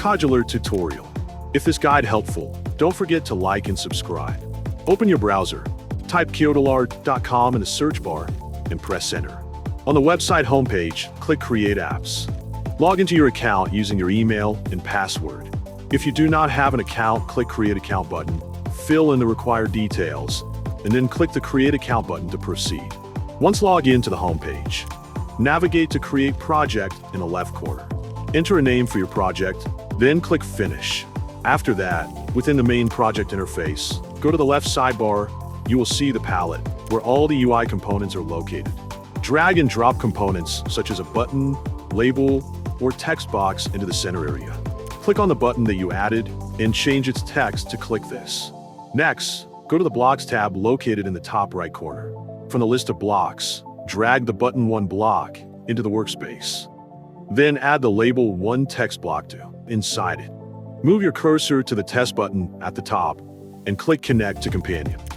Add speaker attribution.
Speaker 1: Kodular tutorial. If this guide helpful, don't forget to like and subscribe. Open your browser, type kodularr.com in the search bar, and press enter. On the website homepage, click Create Apps. Log into your account using your email and password. If you do not have an account, click Create Account button, fill in the required details, and then click the Create Account button to proceed. Once logged into the homepage, navigate to Create Project in the left corner. Enter a name for your project, then click Finish. After that, within the main project interface, go to the left sidebar. You will see the palette where all the UI components are located. Drag and drop components such as a button, label, or text box into the center area. Click on the button that you added and change its text to click this. Next, go to the Blocks tab located in the top right corner. From the list of blocks, drag the button 1 block into the workspace. Then add the label 1 text block to inside it. Move your cursor to the test button at the top and click Connect to Companion.